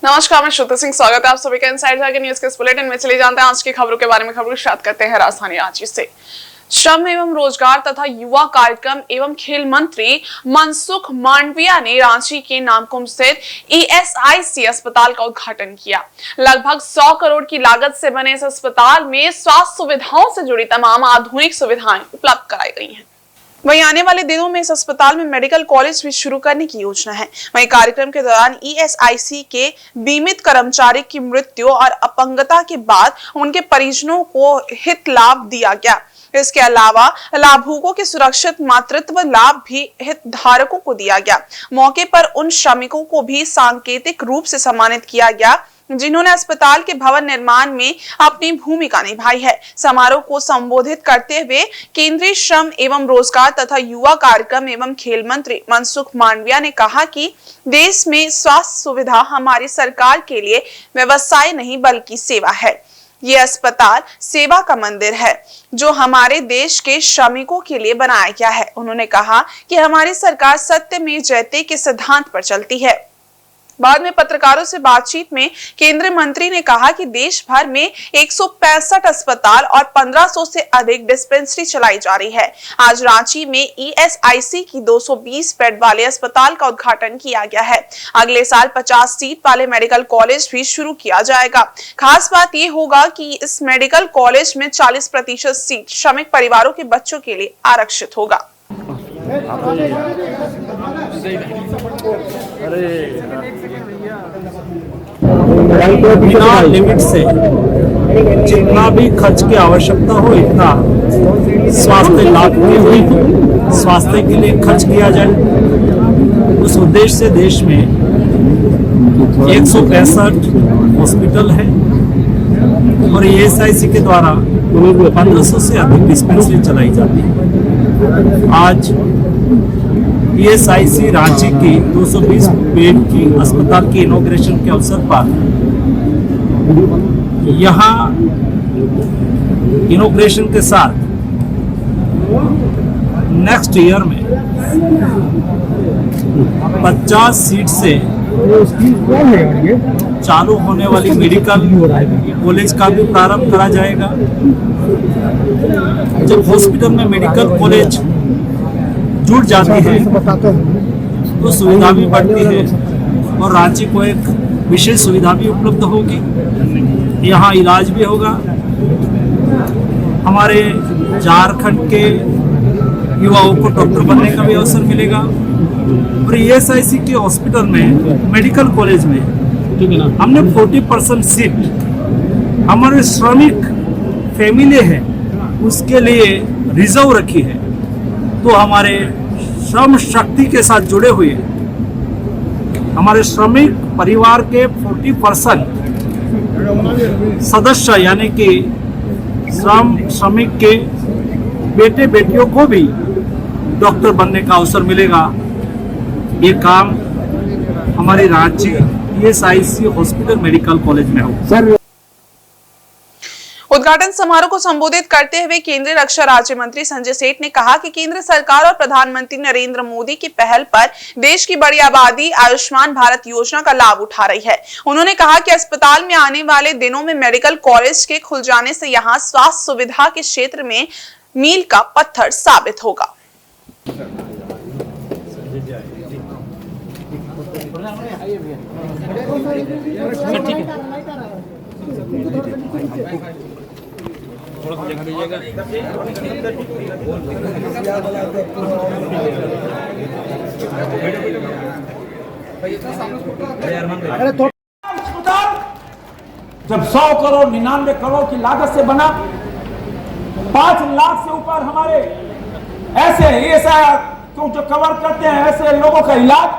नमस्कार, मैं श्रुति सिंह। स्वागत है आप सभी का इनसाइड जाके न्यूज के इस बुलेटिन में। चले जानते हैं आज की खबरों के बारे में। खबरों की शुरुआत करते हैं राजधानी रांची से। श्रम एवं रोजगार तथा युवा कार्यक्रम एवं खेल मंत्री मनसुख मांडविया ने रांची के नामकुम स्थित ESIC अस्पताल का उद्घाटन किया। लगभग 100 करोड़ की लागत से बने इस अस्पताल में स्वास्थ्य सुविधाओं से जुड़ी तमाम आधुनिक सुविधाएं उपलब्ध कराई गई हैं। वहीं आने वाले दिनों में इस अस्पताल में मेडिकल कॉलेज भी शुरू करने की योजना है। वहीं कार्यक्रम के दौरान ESIC के बीमित कर्मचारी की मृत्यु और अपंगता के बाद उनके परिजनों को हित लाभ दिया गया। इसके अलावा लाभुकों के सुरक्षित मातृत्व लाभ भी हितधारकों को दिया गया। मौके पर उन श्रमिकों को भी सांकेतिक रूप से सम्मानित किया गया जिन्होंने अस्पताल के भवन निर्माण में अपनी भूमिका निभाई है। समारोह को संबोधित करते हुए केंद्रीय श्रम एवं रोजगार तथा युवा कार्यक्रम एवं खेल मंत्री मनसुख मांडविया ने कहा कि देश में स्वास्थ्य सुविधा हमारी सरकार के लिए व्यवसाय नहीं बल्कि सेवा है। ये अस्पताल सेवा का मंदिर है जो हमारे देश के श्रमिकों के लिए बनाया गया है। उन्होंने कहा कि हमारी सरकार सत्यमेव जयते के सिद्धांत पर चलती है। बाद में पत्रकारों से बातचीत में केंद्रीय मंत्री ने कहा कि देश भर में 165 अस्पताल और 1500 से अधिक डिस्पेंसरी चलाई जा रही है। आज रांची में ESIC की 220 बेड वाले अस्पताल का उद्घाटन किया गया है। अगले साल 50 सीट वाले मेडिकल कॉलेज भी शुरू किया जाएगा। खास बात यह होगा कि इस मेडिकल कॉलेज में 40% सीट श्रमिक परिवारों के बच्चों के लिए आरक्षित होगा। बिना लिमिट से जितना भी खर्च की आवश्यकता हो इतना स्वास्थ्य लाभ के लिए स्वास्थ्य के लिए खर्च किया जाए। उस उद्देश्य से देश में 165 हॉस्पिटल है और ESIC के द्वारा 1500 से अधिक डिस्पेंसरी चलाई जाती है। आज ESIC रांची की 220 बेड की अस्पताल की इनॉग्रेशन के अवसर पर यहाँ इनॉग्रेशन के साथ नेक्स्ट ईयर में 50 सीट से चालू होने वाली मेडिकल कॉलेज का भी प्रारंभ करा जाएगा। जब हॉस्पिटल में मेडिकल कॉलेज जुड़ जाती है तो सुविधा भी बढ़ती है और रांची को एक विशेष सुविधा भी उपलब्ध होगी। यहाँ इलाज भी होगा। हमारे झारखंड के युवाओं को डॉक्टर बनने का भी अवसर मिलेगा और ESIC के हॉस्पिटल में मेडिकल कॉलेज में हमने 40% सीट हमारे श्रमिक फैमिली है उसके लिए रिजर्व रखी है। तो हमारे श्रम शक्ति के साथ जुड़े हुए हमारे श्रमिक परिवार के 40% सदस्य यानी कि श्रमिक के बेटे बेटियों को भी डॉक्टर बनने का अवसर मिलेगा। ये काम हमारी Ranchi ESIC hospital medical college में होगा। उद्घाटन समारोह को संबोधित करते हुए केंद्रीय रक्षा राज्य मंत्री संजय सेठ ने कहा कि केंद्र सरकार और प्रधानमंत्री नरेंद्र मोदी की पहल पर देश की बड़ी आबादी आयुष्मान भारत योजना का लाभ उठा रही है। उन्होंने कहा कि अस्पताल में आने वाले दिनों में मेडिकल कॉलेज के खुल जाने से यहां स्वास्थ्य सुविधा के क्षेत्र में मील का पत्थर साबित होगा। थोड़ा सा जगह दीजिएगा। जब 100 करोड़ 99 करोड़ की लागत से बना, 5 लाख से ऊपर हमारे ऐसा जो कवर करते हैं ऐसे लोगों का इलाज,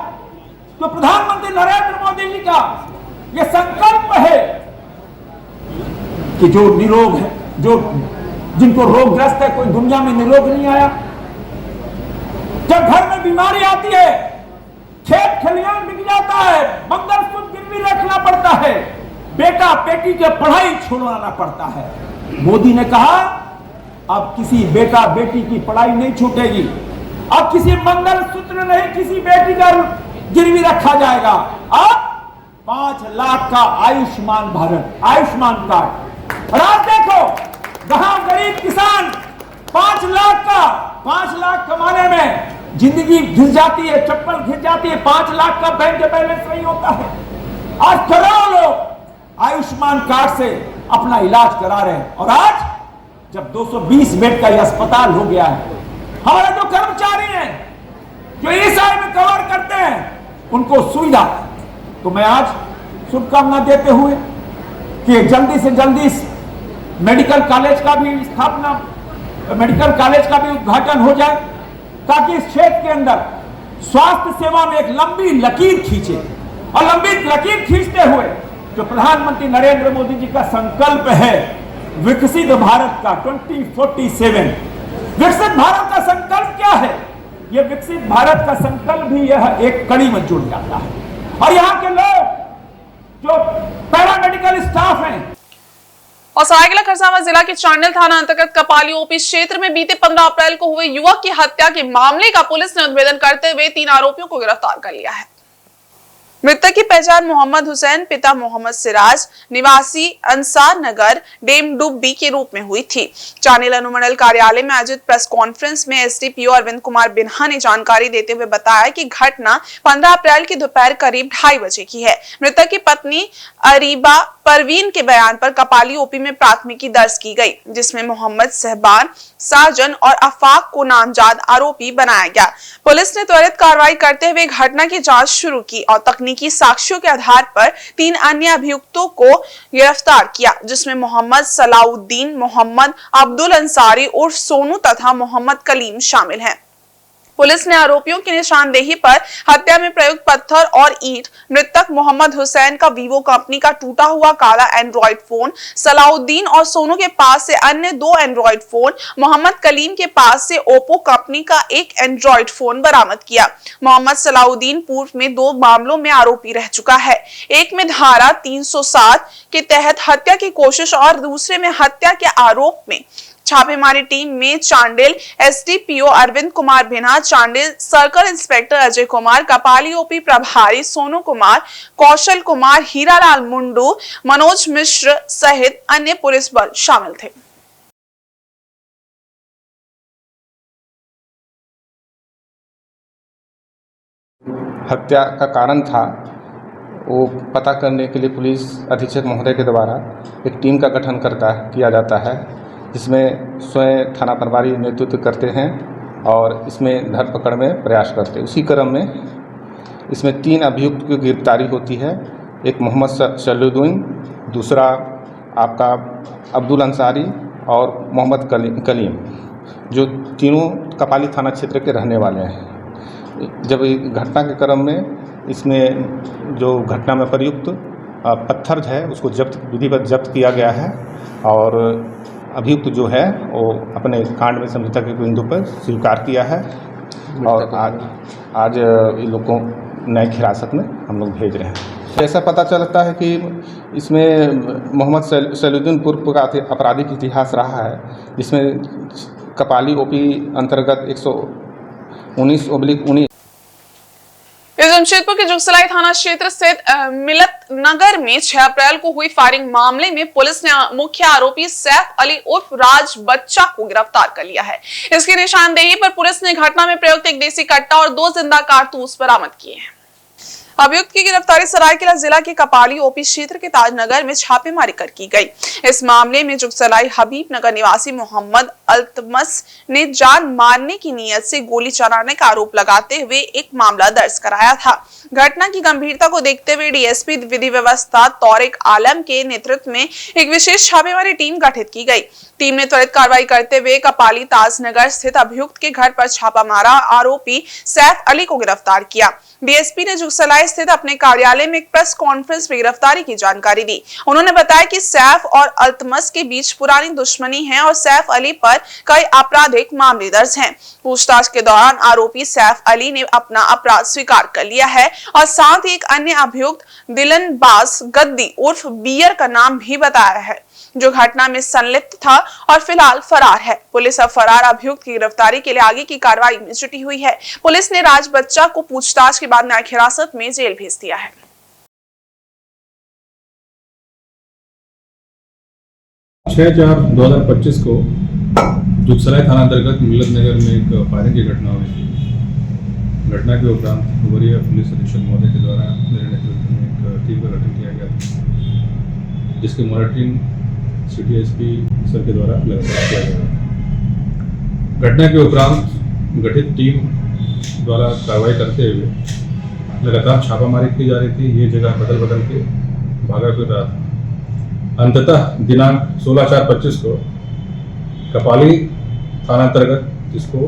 तो प्रधानमंत्री नरेंद्र मोदी जी का यह संकल्प है कि जो निरोग है, जो जिनको रोगग्रस्त है, कोई दुनिया में निरोग नहीं आया। जब घर में बीमारी आती है, खेत खलियान बिक जाता है, मंगलसूत्र गिरवी रखना पड़ता है, बेटा बेटी की पढ़ाई छुड़वाना पड़ता है। मोदी ने कहा अब किसी बेटा बेटी की पढ़ाई नहीं छूटेगी, अब किसी मंगलसूत्र नहीं किसी बेटी का गिरवी रखा जाएगा। अब 5 लाख का आयुष्मान भारत, आयुष्मान कार्ड। और आज देखो, जहां गरीब किसान 5 लाख कमाने में जिंदगी घिस जाती है, चप्पल घिस जाती है, 5 लाख का बैंक बैलेंस नहीं होता है। आज करोड़ों लोग आयुष्मान कार्ड से अपना इलाज करा रहे हैं। और आज जब 220 बेड का यह अस्पताल हो गया है, हमारे जो कर्मचारी हैं जो ईएसआई में कवर करते हैं उनको सुविधा, तो मैं आज शुभकामना देते हुए कि जल्दी से जल्दी इस मेडिकल कॉलेज का भी स्थापना, मेडिकल कॉलेज का भी उद्घाटन हो जाए, ताकि इस क्षेत्र के अंदर स्वास्थ्य सेवा में एक लंबी लकीर खींचे। और लंबी लकीर खींचते हुए जो प्रधानमंत्री नरेंद्र मोदी जी का संकल्प है विकसित भारत का 2047, विकसित भारत का संकल्प क्या है? यह विकसित भारत का संकल्प भी यह एक कड़ी में जुड़ जाता है। और यहाँ के लोग जो पैरामेडिकल स्टाफ हैं, और सरायकेला खरसावां जिला के चांडिल थाना अंतर्गत कपाली ओपी क्षेत्र में बीते 15 अप्रैल को हुए युवक की हत्या के मामले का पुलिस ने उद्भेदन करते हुए 3 आरोपियों को गिरफ्तार कर लिया है। मृतक की पहचान मोहम्मद हुसैन पिता मोहम्मद सिराज निवासी अंसार नगर डेमडुब्बी के रूप में हुई थी। चांडिल अनुमंडल कार्यालय में आयोजित प्रेस कॉन्फ्रेंस में एसडीपीओ अरविंद कुमार बिन्हा ने जानकारी देते हुए बताया कि घटना 15 अप्रैल की दोपहर करीब 2:30 बजे की है। मृतक की पत्नी अरीबा परवीन के बयान पर कपाली ओपी में प्राथमिकी दर्ज की गई, जिसमें मोहम्मद सहबान, साजन और अफाक को नामजद आरोपी बनाया गया। पुलिस ने त्वरित कार्रवाई करते हुए घटना की जांच शुरू की और तकनीकी साक्ष्यों के आधार पर 3 अन्य अभियुक्तों को गिरफ्तार किया, जिसमें मोहम्मद सलाउद्दीन, मोहम्मद अब्दुल अंसारी उर्फ सोनू तथा मोहम्मद कलीम शामिल हैं। पुलिस ने आरोपियों की निशानदेही पर हत्या में प्रयुक्त पत्थर और ईंट, मृतक मोहम्मद हुसैन का वीवो कंपनी का टूटा हुआ काला एंड्रॉइड फोन, सलाउद्दीन और सोनू के पास से अन्य 2 एंड्रॉइड फोन, मोहम्मद कलीम के पास से ओप्पो कंपनी का 1 एंड्रॉइड फोन बरामद किया। मोहम्मद सलाउद्दीन पूर्व में 2 मामलों में आरोपी रह चुका है, एक में धारा 307 के तहत हत्या की कोशिश और दूसरे में हत्या के आरोप में। छापेमारी टीम में Chandil SDPO Arvind Kumar Binha, Chandil circle inspector Ajay Kumar, Kapali OP प्रभारी सोनू कुमार, कौशल कुमार, हीरालाल मुंडू, मनोज मिश्र सहित अन्य पुलिस बल शामिल थे। हत्या का कारण था वो पता करने के लिए पुलिस अधीक्षक महोदय के द्वारा एक टीम का गठन किया जाता है, जिसमें स्वयं थाना प्रभारी नेतृत्व करते हैं और इसमें धरपकड़ में प्रयास करते हैं। उसी क्रम में इसमें 3 अभियुक्त की गिरफ्तारी होती है। एक मोहम्मद सलाउद्दीन, दूसरा आपका अब्दुल अंसारी और मोहम्मद कलीम, जो तीनों कपाली थाना क्षेत्र के रहने वाले हैं। जब घटना के क्रम में इसमें जो घटना में प्रयुक्त पत्थर है उसको विधिवत जब्त किया गया है और अभियुक्त जो है वो अपने कांड में समझौता के बिंदु पर स्वीकार किया है और आज इन लोग को न्यायिक हिरासत में हम लोग भेज रहे हैं। ऐसा पता चलता है कि इसमें मोहम्मद सलाउद्दीन पूर्व का आपराधिक इतिहास रहा है, जिसमें कपाली ओपी अंतर्गत 119/19 जमशेदपुर के जुगसलाई थाना क्षेत्र स्थित मिलत नगर में 6 अप्रैल को हुई फायरिंग मामले में पुलिस ने मुख्य आरोपी सैफ अली उर्फ राज बच्चा को गिरफ्तार कर लिया है। इसकी निशानदेही पर पुलिस ने घटना में प्रयुक्त 1 देसी कट्टा और 2 जिंदा कारतूस बरामद किए हैं। अभियुक्त की गिरफ्तारी सरायकेला जिला के कपाली ओपी क्षेत्र के ताजनगर में छापेमारी कर की गई। इस मामले में जुगसलाई हबीब नगर निवासी मोहम्मद अल्तमस ने जान मारने की नीयत से गोली चलाने का आरोप लगाते हुए एक मामला दर्ज कराया था। घटना की गंभीरता को देखते हुए डीएसपी विधि व्यवस्था तौरिक आलम के नेतृत्व में एक विशेष छापेमारी टीम गठित की गई। टीम ने त्वरित कार्रवाई करते हुए कपाली ताजनगर स्थित अभियुक्त के घर पर छापा मारा, आरोपी सैफ अली को गिरफ्तार किया। डीएसपी ने जुगसलाई स्थित अपने कार्यालय में एक प्रेस कॉन्फ्रेंस में गिरफ्तारी की जानकारी दी। उन्होंने बताया कि सैफ और अल्तमस के बीच पुरानी दुश्मनी है और सैफ अली पर कई आपराधिक मामले दर्ज हैं। पूछताछ के दौरान आरोपी सैफ अली ने अपना अपराध स्वीकार कर लिया है और साथ ही एक अन्य अभियुक्त दिलनबाज गद्दी उर्फ बियर का नाम भी बताया है, जो घटना में संलिप्त था और फिलहाल फरार है। पुलिस अब फरार अभियुक्त की गिरफ्तारी के लिए आगे की कार्रवाई में जुटी हुई है। पुलिस ने राज बच्चा को पूछताछ के बाद न्यायिक हिरासत में जेल भेज दिया है। 6/4/2025 को जुगसराय थाना अंतर्गत मिलत नगर में एक फायरिंग की घटना हुई थी। घटना के उपरांत वरीय पुलिस अधीक्षक महोदय के द्वारा मेरे नेतृत्व में एक टीम का गठन किया गया था, जिसकी मॉनिटरिंग सिटी एसपी सर के द्वारा लगातार किया गया। घटना के उपरांत गठित टीम द्वारा कार्रवाई करते हुए लगातार छापामारी की जा रही थी। ये जगह बदल बदल के भागा फिर रहा था। अंततः दिनांक 16/4/25 को कपाली थाना अंतर्गत इसको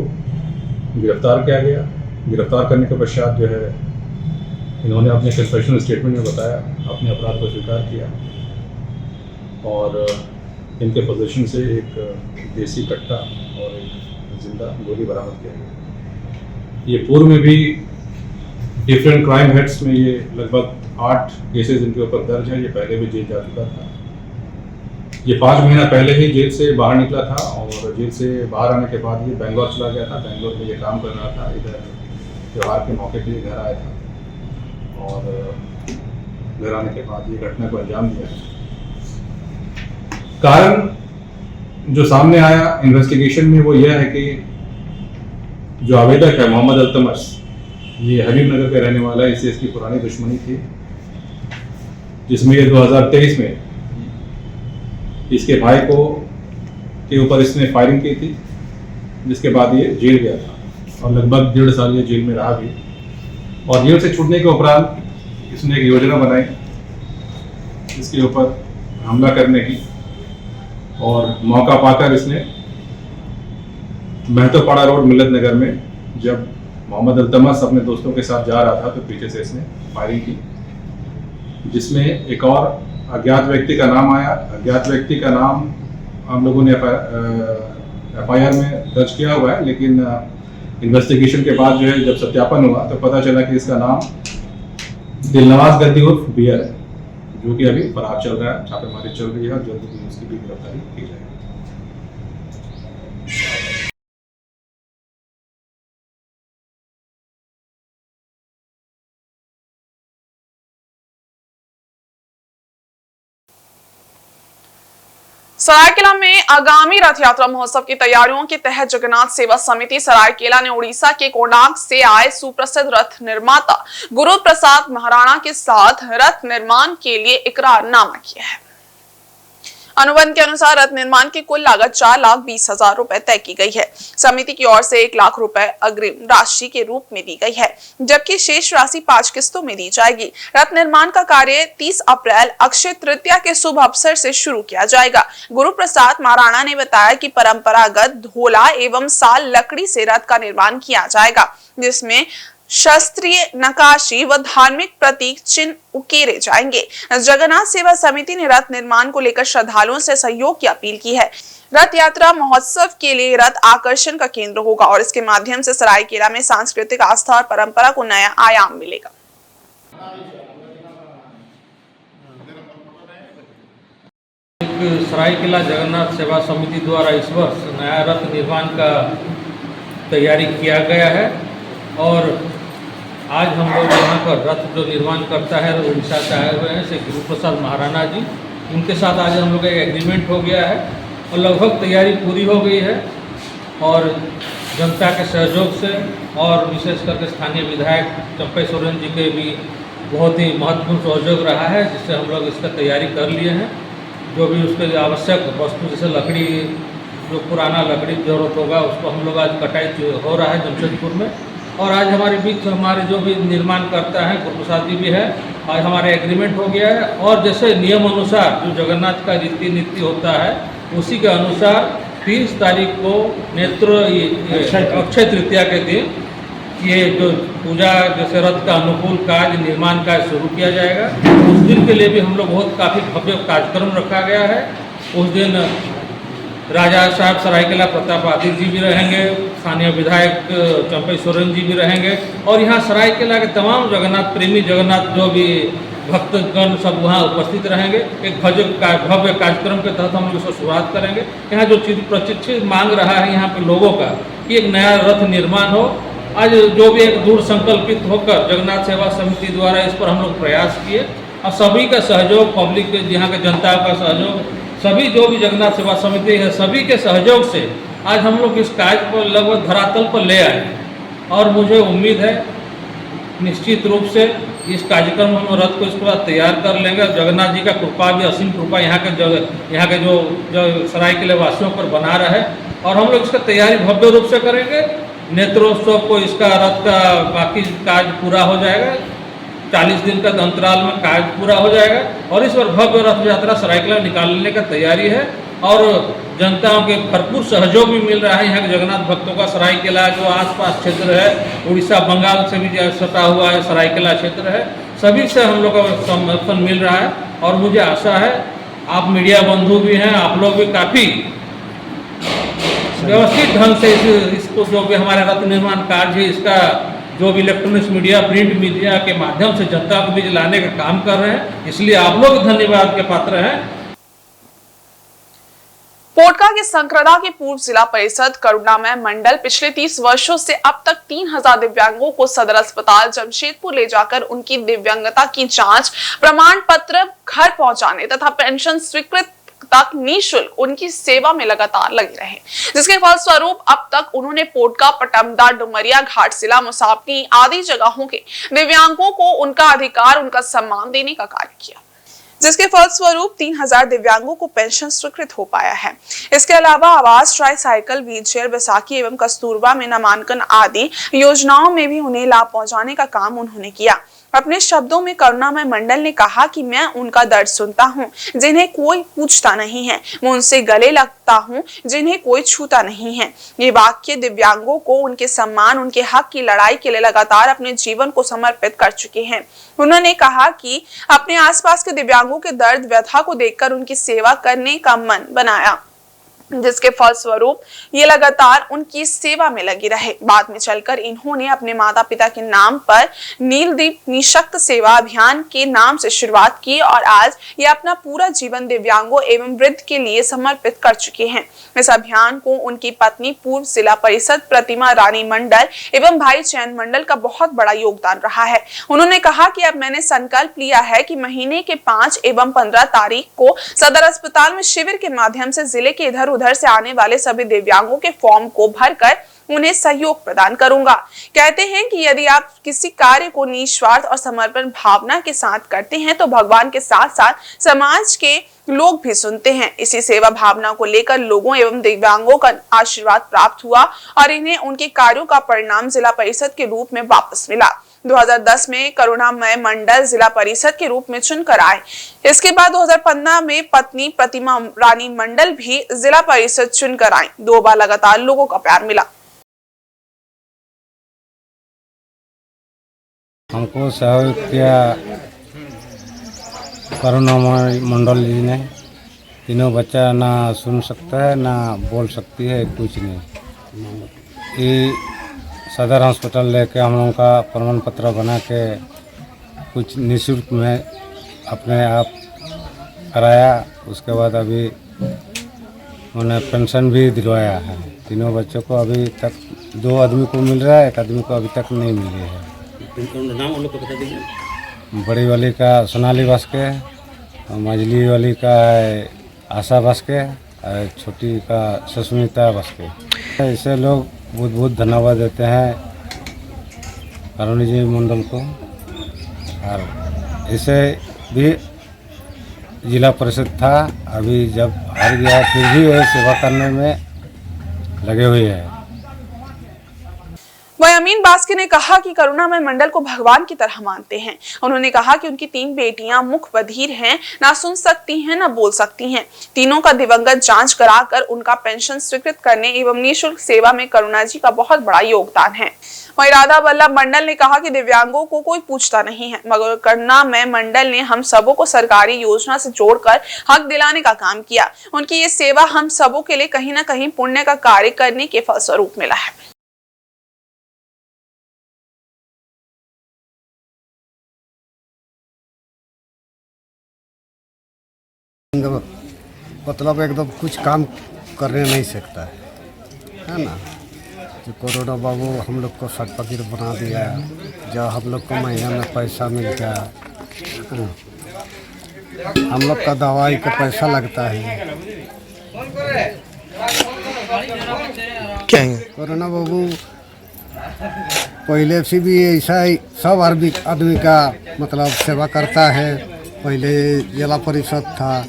गिरफ्तार किया गया। गिरफ्तार करने के पश्चात जो है इन्होंने अपने कन्फेशनल स्टेटमेंट में बताया, अपने अपराध को स्वीकार किया और इनके पोजीशन से एक देसी कट्टा और एक जिंदा गोली बरामद किया गया। ये पूर्व में भी डिफरेंट क्राइम हेड्स में ये लगभग 8 केसेस इनके ऊपर दर्ज है। ये पहले भी जेल जा चुका था। ये 5 महीना पहले ही जेल से बाहर निकला था और जेल से बाहर आने के बाद ये बेंगलोर चला गया था। बेंगलोर में ये काम कर रहा था। इधर त्यौहार के मौके पे घर आया था और घर आने के बाद ये घटना को अंजाम दिया। कारण जो सामने आया इन्वेस्टिगेशन में वो यह है कि जो आवेदक है मोहम्मद अल्तमश, ये हबीब नगर का रहने वाला है। इससे इसकी पुरानी दुश्मनी थी, जिसमें ये 2023 में इसके भाई को के ऊपर इसने फायरिंग की थी, जिसके बाद ये जेल गया था और लगभग 1.5 साल ये जेल में रहा भी। और जेल से छूटने के उपरांत इसने एक योजना बनाई इसके ऊपर हमला करने की और मौका पाकर इसने महतोपाड़ा रोड मिलत नगर में जब मोहम्मद अल्तमश अपने दोस्तों के साथ जा रहा था तो पीछे से इसने फायरिंग की, जिसमें एक और अज्ञात व्यक्ति का नाम आया। अज्ञात व्यक्ति का नाम हम लोगों ने FIR में दर्ज किया हुआ है, लेकिन इन्वेस्टिगेशन के बाद जो है जब सत्यापन हुआ तो पता चला कि इसका नाम दिलनवाज गद्दी उर्फ बियर है, जो कि अभी फरार चल रहा है। छापेमारी चल रही है और जल्द ही उसकी भी गिरफ्तारी की जाएगी। सरायकेला में आगामी रथ यात्रा महोत्सव की तैयारियों के तहत जगन्नाथ सेवा समिति सरायकेला ने उड़ीसा के कोणार्क से आए सुप्रसिद्ध रथ निर्माता गुरु प्रसाद महाराणा के साथ रथ निर्माण के लिए इकरारनामा किया है। अनुबंध के अनुसार रथ निर्माण की कुल लागत 4,20,000 रुपए तय की गई है। समिति की ओर से 1 लाख रुपए अग्रिम राशि के रूप में दी गई है, जबकि शेष राशि 5 किस्तों में दी जाएगी। रथ निर्माण का कार्य 30 अप्रैल अक्षय तृतीया के शुभ अवसर से शुरू किया जाएगा। गुरु प्रसाद महाराणा ने बताया कि परंपरागत धोला एवं साल लकड़ी से रथ का निर्माण किया जाएगा, जिसमें शास्त्रीय नकाशी व धार्मिक प्रतीक चिन्ह उकेरे जाएंगे। जगन्नाथ सेवा समिति ने रथ निर्माण को लेकर श्रद्धालुओं से सहयोग की अपील की है। रथ यात्रा महोत्सव के लिए रथ आकर्षण का केंद्र होगा और इसके माध्यम से सरायकेला में सांस्कृतिक आस्था और परंपरा को नया आयाम मिलेगा। सरायकेला जगन्नाथ सेवा समिति द्वारा इस वर्ष नया रथ निर्माण का तैयारी किया गया है और आज हम लोग यहाँ पर रथ जो निर्माण करता है उड़ीसा से आए हुए हैं श्री गुरु प्रसाद महाराणा जी, उनके साथ आज हम लोग का एग्रीमेंट हो गया है और लगभग तैयारी पूरी हो गई है। और जनता के सहयोग से और विशेष करके स्थानीय विधायक चंपई सोरेन जी के भी बहुत ही महत्वपूर्ण सहयोग रहा है, जिससे हम लोग इसका तैयारी कर लिए हैं। जो भी उसके लिए आवश्यक वस्तु जैसे लकड़ी, जो पुराना लकड़ी जरूरत होगा उसको हम लोग आज कटाई हो रहा है जमशेदपुर में। और आज हमारे बीच हमारे जो भी निर्माण करता है गुरु प्रसाद जी भी है, आज हमारे एग्रीमेंट हो गया है। और जैसे नियम अनुसार जो जगन्नाथ का रीति नीति होता है उसी के अनुसार 30 तारीख को अक्षय तृतीया के दिन ये जो पूजा जैसे रथ का अनुकूल कार्य निर्माण कार्य शुरू किया जाएगा। उस दिन के लिए भी हम लोग बहुत काफ़ी भव्य कार्यक्रम रखा गया है। उस दिन राजा साहब सरायकेला प्रताप आदित्य जी भी रहेंगे, स्थानीय विधायक चंपई सोरेन जी भी रहेंगे और यहाँ सरायकेला के तमाम जगन्नाथ प्रेमी, जगन्नाथ जो भी भक्तगण सब वहाँ उपस्थित रहेंगे। एक भव्य कार्यक्रम के तहत हम लोग इसको शुरुआत करेंगे। यहाँ जो चीज प्रशिक्षित मांग रहा है यहाँ पे लोगों का कि एक नया रथ निर्माण हो, आज जो भी एक दूर संकल्पित होकर जगन्नाथ सेवा समिति द्वारा इस पर हम लोग प्रयास किए और सभी का सहयोग, पब्लिक के यहाँ के जनता का सहयोग, सभी जो भी जगन्नाथ सेवा समिति है, सभी के सहयोग से आज हम लोग इस कार्य को लगभग धरातल पर ले आए और मुझे उम्मीद है निश्चित रूप से इस कार्यक्रम में हम रथ को इसके बाद तैयार कर लेंगे। जगन्नाथ जी का कृपा भी, असीम कृपा यहाँ के जो सरायकेला वासियों पर बना रहे और हम लोग इसका तैयारी भव्य रूप से करेंगे। नेत्रोत्सव को इसका रथ का बाकी कार्य पूरा हो जाएगा, 40 दिन का अंतराल में कार्य पूरा हो जाएगा और इस बार भव्य रथ यात्रा सरायकेला निकालने का तैयारी है और जनताओं के भरपूर सहयोग भी मिल रहा है। यहाँ के जगन्नाथ भक्तों का सरायकेला जो आसपास क्षेत्र है, उड़ीसा बंगाल से भी सटा हुआ है सरायकेला क्षेत्र है, सभी से हम लोग का समर्थन मिल रहा है और मुझे आशा है आप मीडिया बंधु भी हैं, आप लोग भी काफ़ी व्यवस्थित ढंग से इसको जो भी हमारे रथ निर्माण कार्य है इसका जो भी इलेक्ट्रॉनिक्स मीडिया, प्रिंट मीडिया के माध्यम से जनता को बीच लाने का काम कर रहे हैं, इसलिए आप लोग धन्यवाद के पात्र हैं। पोटका के संक्रदा के पूर्व जिला परिषद करुणामय मंडल पिछले 30 वर्षों से अब तक 3000 दिव्यांगों को सदर अस्पताल जमशेदपुर ले जाकर उनकी दिव्यांगता की जांच, प्रमाण पत्र घर पहुंचाने तथा पेंशन स्वीकृत तक निःशुल्क उनकी सेवा में लगातार लगे रहे, जिसके फलस्वरूप अब तक उन्होंने पोटका, पटमदा, डुमरिया, घाटशिला, मुसापनी आदि जगहों के दिव्यांगों को उनका अधिकार, उनका सम्मान देने का कार्य किया, जिसके फलस्वरूप 3000 दिव्यांगों को पेंशन स्वीकृत हो पाया है। इसके अलावा आवास, ट्राईसाइकिल, व्हीलचेयर, बैसाखी एवं कस्तूरबा में नामांकन आदि योजनाओं में भी उन्हें लाभ पहुंचाने का काम उन्होंने किया। अपने शब्दों में करुणामय मंडल ने कहा कि मैं उनका दर्द सुनता हूं, जिन्हें कोई पूछता नहीं है, मैं उनसे गले लगता हूं, जिन्हें कोई छूता नहीं है। ये वाक्य दिव्यांगों को उनके सम्मान, उनके हक की लड़ाई के लिए लगातार अपने जीवन को समर्पित कर चुके हैं। उन्होंने कहा कि अपने आसपास के दिव्यांगों के दर्द व्यथा को देखकर उनकी सेवा करने का मन बनाया, जिसके फलस्वरूप ये लगातार उनकी सेवा में लगी रहे। बाद में चलकर इन्होंने अपने माता पिता के नाम पर नीलदीप निशक्त सेवा अभियान के नाम से शुरुआत की और आज ये अपना पूरा जीवन दिव्यांगों एवं वृद्ध के लिए समर्पित कर चुके हैं। इस अभियान को उनकी पत्नी पूर्व जिला परिषद प्रतिमा रानी मंडल एवं भाई चैन मंडल का बहुत बड़ा योगदान रहा है। उन्होंने कहा कि अब मैंने संकल्प लिया है कि महीने के 5 एवं 15 तारीख को सदर अस्पताल में शिविर के माध्यम से जिले के इधर उधर से आने वाले सभी दिव्यांगों के फॉर्म को भरकर उन्हें सहयोग प्रदान करूंगा। कहते हैं कि यदि आप किसी कार्य को निस्वार्थ और समर्पण भावना के साथ करते हैं तो भगवान के साथ साथ समाज के लोग भी सुनते हैं। इसी सेवा भावना को लेकर लोगों एवं दिव्यांगों का आशीर्वाद प्राप्त हुआ और इन्हें उनके कार्यों का परिणाम जिला परिषद के रूप में वापस मिला। 2010 में करुणामय मंडल जिला परिषद के रूप में चुनकर आए। इसके बाद 2015 में पत्नी प्रतिमा रानी मंडल भी जिला परिषद चुनकर आई। 2 बार लगातार लोगों का प्यार मिला। हमको सहयोग किया करुणामय मंडल जी ने। तीनों बच्चा ना सुन सकता है ना बोल सकती है, कुछ नहीं। ये सदर हॉस्पिटल लेके हम लोगों का प्रमाण पत्र बना के कुछ निःशुल्क में अपने आप कराया। उसके बाद अभी उन्हें पेंशन भी दिलवाया है। तीनों बच्चों को अभी तक 2 आदमी को मिल रहा है, 1 आदमी को अभी तक नहीं मिली है। नाम लोग को बता दीजिए। बड़ी वाली का सोनाली बास्के, मझली वाली का है आशा बास्के और छोटी का सुष्मिता बास्के। ऐसे लोग बहुत बहुत धन्यवाद देते हैं करुणी जी मंडल को। और इसे भी जिला परिषद था, अभी जब हार गया फिर भी वह सेवा करने में लगे हुए हैं। वहीं अमीन बास्के ने कहा कि करुणामय मंडल को भगवान की तरह मानते हैं। उन्होंने कहा कि उनकी 3 बेटियां मुख बधिर हैं, ना सुन सकती हैं ना बोल सकती हैं। तीनों का दिवंगत जांच कराकर उनका पेंशन स्वीकृत करने एवं निःशुल्क सेवा में करुणा जी का बहुत बड़ा योगदान है। वहीं राधा वल्लभ मंडल ने कहा कि दिव्यांगों को कोई पूछता नहीं है, मगर करुणामय मंडल ने हम सबों को सरकारी योजना से जोड़कर हक दिलाने का काम किया। उनकी ये सेवा हम सबों के लिए कहीं न कहीं पुण्य का कार्य करने के फलस्वरूप मिला है। मतलब एकदम कुछ काम करने नहीं सकता है ना। जो कोरोना बाबू हम लोग को सर्टिफिकेट बना दिया, जब हम लोग को महीने में पैसा मिल गया। हम लोग का दवाई का पैसा लगता है। क्या है? कोरोना बाबू पहले से भी ऐसा ही सब आदमी का मतलब सेवा करता है। पहले जिला परिषद था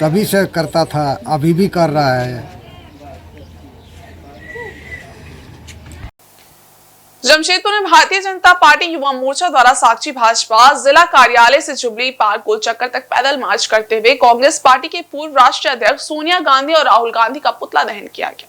तभी से करता था, अभी भी कर रहा है। जमशेदपुर में भारतीय जनता पार्टी युवा मोर्चा द्वारा साक्षी भाजपा जिला कार्यालय से जुबली पार्क गोल चक्कर तक पैदल मार्च करते हुए कांग्रेस पार्टी के पूर्व राष्ट्रीय अध्यक्ष सोनिया गांधी और राहुल गांधी का पुतला दहन किया गया।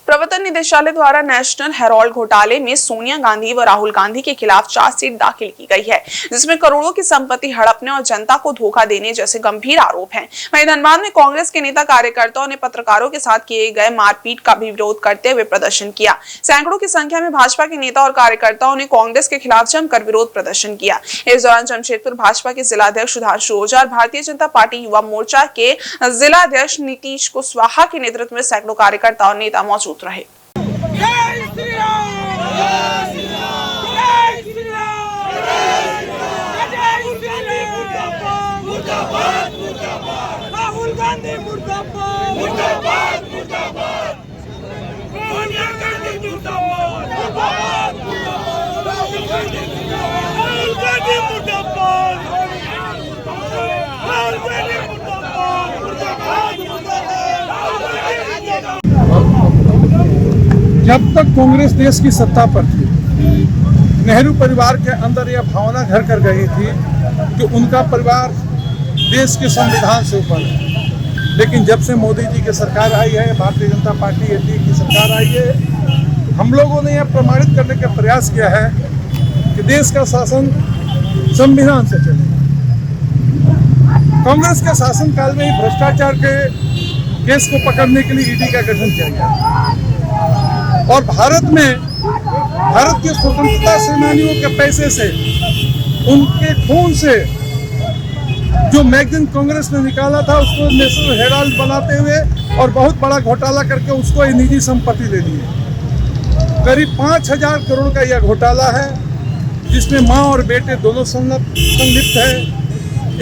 प्रवर्तन निदेशालय द्वारा नेशनल हेराल्ड घोटाले में सोनिया गांधी व राहुल गांधी के खिलाफ चार्जशीट दाखिल की गई है, जिसमें करोड़ों की संपत्ति हड़पने और जनता को धोखा देने जैसे गंभीर आरोप हैं। वहीं धनबाद में कांग्रेस के नेता कार्यकर्ताओं ने पत्रकारों के साथ किए गए मारपीट का भी विरोध करते हुए प्रदर्शन किया। सैकड़ों की संख्या में भाजपा के नेता और कार्यकर्ताओं ने कांग्रेस के खिलाफ जमकर विरोध प्रदर्शन किया। इस दौरान जमशेदपुर भाजपा के जिलाध्यक्ष सुधांशु ओझा और भारतीय जनता पार्टी युवा मोर्चा के जिलाध्यक्ष नीतीश कुशवाहा के नेतृत्व में सैकड़ों कार्यकर्ता और नेता मौजूद रहे। राहुल गांधी मुर्दाबाद, मुर्दाबाद, मुर्दाबाद। सोनिया गांधी मुर्दाबाद, मुर्दाबाद, मुर्दाबाद। राहुल गांधी मुर्दाबाद, राहुल गांधी मुर्दाबाद, राहुल गांधी मुर्दाबाद, मुर्दाबाद, मुर्दाबाद। जब तक कांग्रेस देश की सत्ता पर थी, नेहरू परिवार के अंदर यह भावना घर कर गई थी कि उनका परिवार देश के संविधान से ऊपर है। लेकिन जब से मोदी जी की सरकार आई है, भारतीय जनता पार्टी एनडीए की सरकार आई है, हम लोगों ने यह प्रमाणित करने का प्रयास किया है कि देश का शासन संविधान से चले। कांग्रेस के शासनकाल में ही भ्रष्टाचार के केस को पकड़ने के लिए ईडी का गठन किया गया और भारत के स्वतंत्रता सेनानियों के पैसे से, उनके खून से जो मैगजीन कांग्रेस ने निकाला था उसको नेशनल हेराल्ड बनाते हुए और बहुत बड़ा घोटाला करके उसको निजी संपत्ति ले ली है। करीब 5,000 करोड़ का यह घोटाला है, जिसमें मां और बेटे दोनों संलिप्त हैं।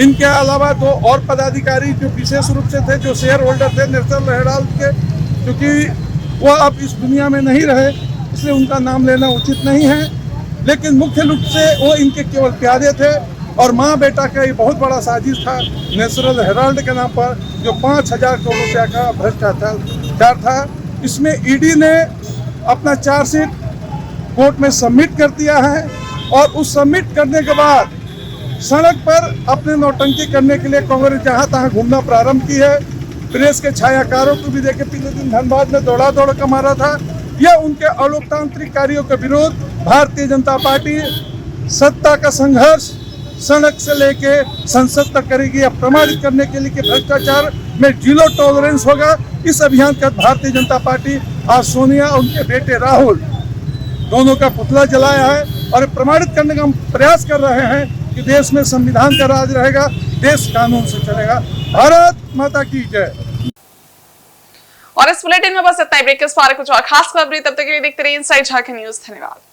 इनके अलावा 2 और पदाधिकारी जो विशेष रूप से थे, जो शेयर होल्डर थे नेशनल हेराल्ड के, क्योंकि वो अब इस दुनिया में नहीं रहे इसलिए उनका नाम लेना उचित नहीं है, लेकिन मुख्य रूप से वो इनके केवल प्यादे थे और माँ बेटा का ये बहुत बड़ा साजिश था नेशनल हेराल्ड के नाम पर, जो 5,000 करोड़ रुपया का भ्रष्टाचार था। इसमें ईडी ने अपना चार्जशीट कोर्ट में सबमिट कर दिया है और उस सबमिट करने के बाद सड़क पर अपने नौटंकी करने के लिए कांग्रेस जहाँ तहाँ घूमना प्रारंभ की है। प्रेस के छायाकारों को भी देखे पिछले दिन धनबाद में दौड़ा का मारा था। यह उनके अलोकतांत्रिक कार्यों के विरोध भारतीय जनता पार्टी सत्ता का संघर्ष सड़क से लेके संसद तक करेगी, यह प्रमाणित करने के लिए कि भ्रष्टाचार में जीरो टॉलरेंस होगा। इस अभियान का भारतीय जनता पार्टी आज सोनिया और उनके बेटे राहुल दोनों का पुतला जलाया है और प्रमाणित करने का हम प्रयास कर रहे हैं कि देश में संविधान का राज रहेगा, देश कानून से चलेगा। भारत माता की जय। और इस बुलेटिन में बस इतना ही। ब्रेक के इस बारे कुछ और खास खबरें, तब तक के लिए देखते रहिए इनसाइड झारखंड न्यूज। धन्यवाद।